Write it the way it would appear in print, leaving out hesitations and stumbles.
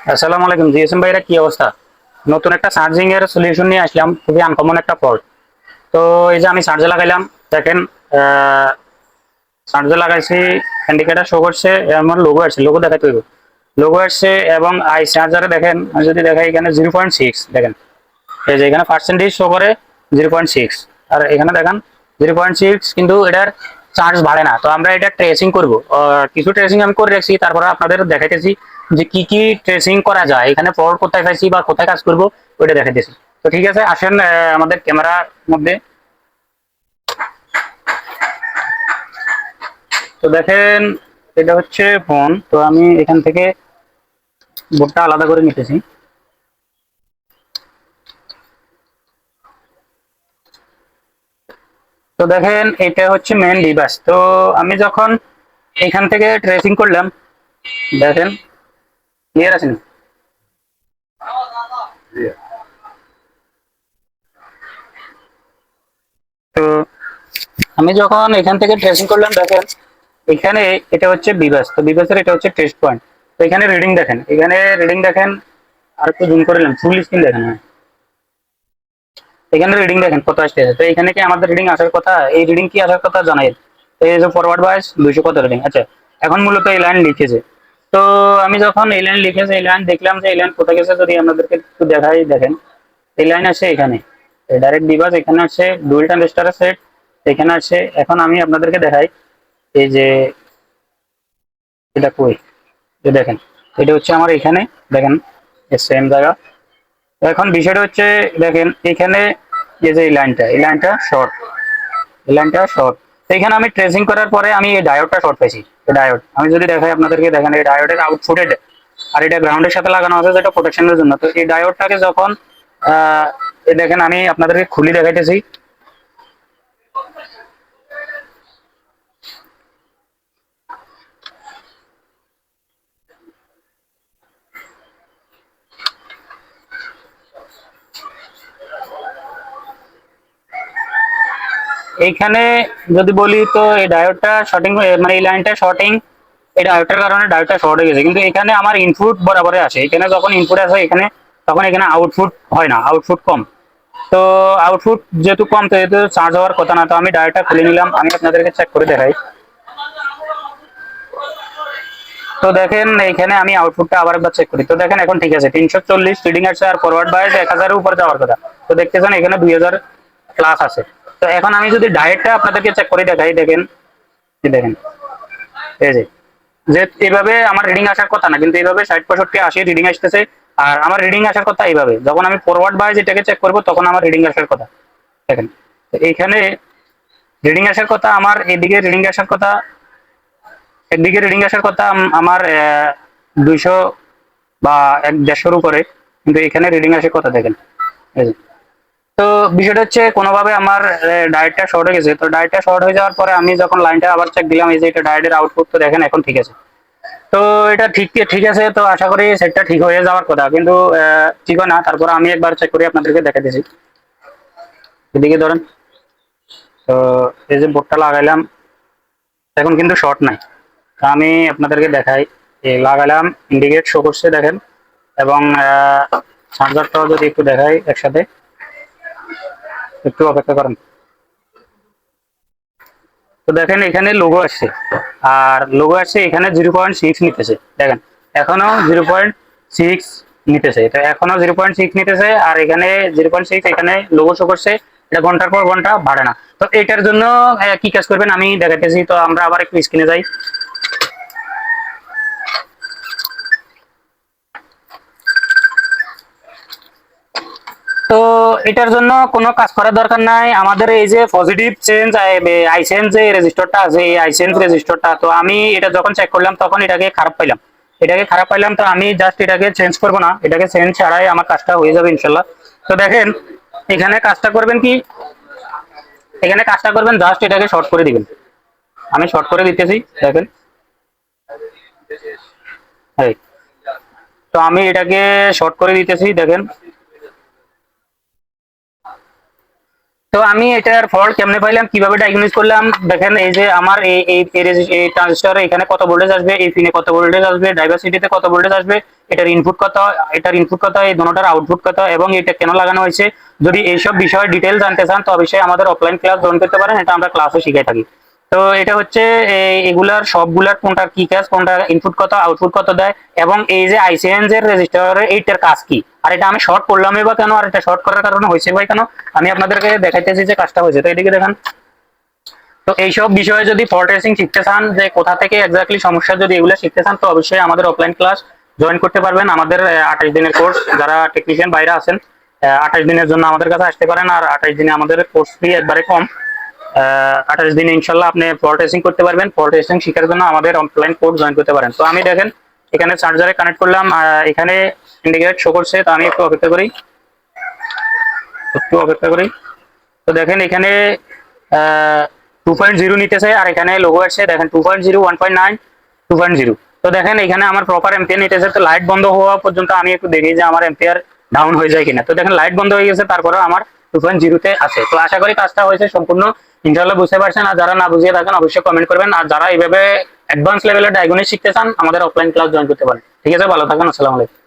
আসসালামু আলাইকুম জিএসএম ভাইরা, কি অবস্থা? নতুন একটা চার্জিং এর সলিউশন নিয়ে আসলাম, খুবই আনকমন একটা ফল্ট। তো এই যে আমি চার্জে লাগাইলাম, দেখেন চার্জে লাগাইছি, ইন্ডিকেটর শো করছে, আমার লোগো আসছে, লোগো দেখাতে হইব, লোগো আসছে। এবং আই চার্জারে দেখেন, আমি যদি দেখাই এখানে 0.6 দেখেন, এই যে এখানে পার্সেন্টেজ শো করে 0.6, আর এখানে দেখেন 0.6, কিন্তু এটার চার্জ বাড়ে না। তো আমরা এটা ট্রেসিং করব, কিছু ট্রেসিং আমি করে রাখছি, তারপরে আপনাদের দেখাইতেছি যে কি কি ট্রেসিং করা যায়, এখানে ফল্ট কোথায় পাইছি বা কোথায় কাজ করব ওইটা দেখাইতেছি। তো ঠিক আছে, আসেন আমাদের ক্যামেরার মধ্যে। তো দেখেন, এটা হচ্ছে ফোন। তো আমি এখান থেকে বোর্ডটা আলাদা করে নিতেছি। তো দেখেন, এটা হচ্ছে মেন ডিভাইস। তো আমি যখন এখান থেকে ট্রেসিং করলাম, দেখেন ক্লিয়ার আছে না? তো আমি যখন এখান থেকে ট্রেসিং করলাম, দেখেন এখানে এটা হচ্ছে বিবাস, তো বিবাসের এটা হচ্ছে টেস্ট পয়েন্ট। তো এখানে রিডিং দেখেন, এখানে রিডিং দেখেন, আর একটু জুম করে নিলাম, ফুল স্ক্রিন দেখেন। হ্যাঁ, এখানে রিডিং দেখেন কত আসতেছে। তো এখানে কি আমাদের রিডিং আসার কথা? এই রিডিং কি আসার কথা জানাই, এই যে ফরওয়ার্ড বাইস 200 কত রিডিং। আচ্ছা, এখন মূলত এই লাইন লিখেছে। তো আমি যখন এই লাইন লিখেছে, এই লাইন দেখলাম যে এই লাইন কোথায় গেছে, যদি আপনাদেরকে একটু দেখাই, দেখেন এই লাইন আছে এখানে, ডাইরেক্ট ডিভাইস এখানে আছে, ডুয়েল ট্রানজিস্টর সেট এখানে আছে। এখন আমি আপনাদেরকে দেখাই, এই যে এটা কই, যে দেখেন এটা হচ্ছে আমার এখানে, দেখেন সেম জায়গা। এখন বিষয়টা হচ্ছে, দেখেন এখানে এই যে এই লাইনটা শর্ট, এই লাইনটা শর্ট। তো এখানে আমি ট্রেসিং করার পরে আমি এই ডায়োডটা শর্ট পাইছি। এই ডায়োড আমি যদি দেখাই আপনাদেরকে, দেখেন এই ডায়োডের আউটপুটেড, আর এটা গ্রাউন্ডের সাথে লাগানো আছে যেটা প্রোটেকশনের জন্য। তো এই ডায়োডটাকে যখন এই দেখেন আমি আপনাদেরকে খুলি দেখাইতেছি। এইখানে যদি বলি, তো এই ডায়োডটা শর্টিং, মানে এই লাইনটা শর্টিং, এই ডায়োডটার কারণে ডায়োডটা শর্ট হয়ে গেছে। কিন্তু এখানে আমার ইনপুট বরাবরে আছে, এখানে যখন ইনপুট আছে এখানে, তখন এখানে আউটপুট হয় না, আউটপুট কম। তো আউটপুট যেহেতু কম, তো যেহেতু চার্জ হওয়ার কথা না। তো আমি ডায়োডটা খুলে নিলাম, আমি আপনাদেরকে চেক করে দেখাই। তো দেখেন এখানে আমি আউটপুটটা আবার একবার চেক করি। তো দেখেন এখন ঠিক আছে, 340 রিডিং আসছে, আর ফরওয়ার্ড বাইস 1000-এর উপর যাওয়ার কথা। তো দেখতেছেন এখানে 2000 প্লাস আছে। তো এখন আমি যদি ডায়েটটা আপনাদেরকে চেক করে দেখাই, দেখেন দেখেন এই যে, যে এইভাবে আমার রিডিং আসার কথা না, কিন্তু এইভাবে 60-65-80 রিডিং আসতেছে। আর আমার রিডিং আসার কথা এইভাবে, যখন আমি ফরওয়ার্ড বাইস এটাকে চেক করবো তখন আমার রিডিং আসার কথা। দেখেন এইখানে রিডিং আসার কথা, আমার এদিকে রিডিং আসার কথা, একদিকে রিডিং আসার কথা আমার 200 বা 150-এর উপরে, কিন্তু এখানে রিডিং আসার কথা দেখেন এই যে। তো বিষয়টা হচ্ছে, কোনোভাবে আমার ডায়েটটা শর্ট হয়ে গেছে। তো ডায়েটটা শর্ট হয়ে যাওয়ার পরে আমি যখন লাইনটা আবার চেক দিলাম, এই যে এটা ডায়েটের আউটপুট, তো দেখেন এখন ঠিক আছে। তো এটা ঠিক ঠিক আছে, তো আশা করি সেটটা ঠিক হয়ে যাওয়ার কথা, কিন্তু ঠিক হয় না। তারপর আমি একবার চেক করে আপনাদেরকে দেখা দিয়েছি, এদিকে ধরেন। তো এই যে বোর্ডটা লাগাইলাম, এখন কিন্তু শর্ট নাই। তো আমি আপনাদেরকে দেখাই, এই লাগালাম, ইন্ডিকেট শো করছে দেখেন। এবং চার্জারটাও যদি একটু দেখাই একসাথে, একটু অপেক্ষা করেন। তো দেখেন এখানে লোগো আসছে, আর লোগো আসছে এখানে 0.6 নিতেছে, দেখেন এখনো 0.6 নিতেছে, এটা এখনো 0.6 নিতেছে। আর এখানে 0.6, এখানে লোগো শো করছে, এটা ঘন্টার পর ঘন্টা বাড়ে না। তো এটার জন্য কি কাজ করবেন আমি দেখাতেছি। তো আমরা আবার একটু স্ক্রিনে যাই। তো এটার জন্য কোনো কাজ করার দরকার নাই আমাদের। এই যে পজিটিভ চেঞ্জ আইসেন্স যে রেজিস্টারটা আছে, এই আইসেন্স রেজিস্টারটা, তো আমি এটা যখন চেক করলাম তখন এটাকে খারাপ পাইলাম, এটাকে খারাপ পাইলাম। তো আমি জাস্ট এটাকে চেঞ্জ করবো না, এটাকে চেঞ্জ ছাড়াই আমার কাজটা হয়ে যাবে ইনশাল্লাহ। তো দেখেন এখানে কাজটা করবেন কি, এখানে কাজটা করবেন জাস্ট এটাকে শর্ট করে দিবেন। আমি শর্ট করে দিতেছি, দেখেন এই। তো আমি এটাকে শর্ট করে দিতেছি, দেখেন তো আমি এটার ফল্ট কেমনে পাইলাম, কিভাবে ডায়াগনোজ করলাম, দেখেন এই যে আমার এই ট্রানজিস্টরে এখানে কত ভোল্টেজ আসবে, এই পিনে কত ভোল্টেজ আসবে, ডাইভার্সিটিতে কত ভোল্টেজ আসবে, এটার ইনপুট কত, এটার ইনপুট কত, এই দুটোটার আউটপুট কত, এবং এটা কেন লাগানো হয়েছে। যদি এইসব বিষয়ে ডিটেল জানতে চান তো অবশ্যই আমাদের অফলাইন ক্লাস জয়েন করতে পারেন, এটা আমরা ক্লাসে শিখে থাকি। তো এটা হচ্ছে এগুলার সবগুলার কোনটার কি কাজ, কোনটা ইনপুট কত আউটপুট কত দেয়, এবং এই যে আইসিএনজ এর রেজিস্টারের এইটার কাজ কি, আর এটা আমি শর্ট করলামই বা কেন, আর এটা শর্ট করার কারণে হয়েছে ভাই কেন, আমি আপনাদেরকে দেখাইতেছি যে কাজটা হয়েছে। তো এদিকে দেখেন, তো এইসব বিষয়ে যদি ফল্ট টেস্টিং শিখতে চান, যে কোথা থেকে এক্স্যাক্টলি সমস্যা, যদি এগুলো শিখতে চান তো অবশ্যই আমাদের অফলাইন ক্লাস জয়েন করতে পারবেন। আমাদের 28 দিনের কোর্স, যারা টেকনিশিয়ান বাইরে আছেন 28 দিনের জন্য আমাদের কাছে আসতে পারেন, আর 28 দিনে আমাদের কোর্স ফি একবারে কম। 28 দিনে ইনশাল্লাহ আপনি ফল্ট টেস্টিং করতে পারবেন। ফল্ট টেস্টিং শেখার জন্য আমাদের অফলাইন কোর্স জয়েন করতে পারেন। তো আমি দেখেন এখানে চার্জারে কানেক্ট করলাম, এখানে ইন্ডিকেট শো করছে, তো আমি একটু অপেক্ষা করি, একটু অপেক্ষা করি। তো দেখেন এখানে 2.0 নিতেছে, আর এখানে লোগো আসছে দেখেন 2.0, 1.9, 2.0। তো দেখেন এখানে আমার প্রপার এম্পিয়ার নিতেছে। তো লাইট বন্ধ হওয়া পর্যন্ত আমি একটু দেখি যে আমার এম্পিয়ার ডাউন হয়ে যায় কিনা। তো দেখেন লাইট বন্ধ হয়ে গেছে, তারপরে আমার 2.0 তে আছে। তো আশা করি কাজটা হয়েছে সম্পূর্ণ ইনশাআল্লাহ বুঝতে পারছেন। আর যারা না বুঝিয়ে থাকেন অবশ্যই কমেন্ট করবেন, আর যারা এইভাবে অ্যাডভান্স লেভেলের ডায়াগনোস্টিক শিখতে চান আমাদের অফলাইন ক্লাস জয়েন করতে পারেন। ঠিক আছে, ভালো থাকবেন, আসসালামু আলাইকুম।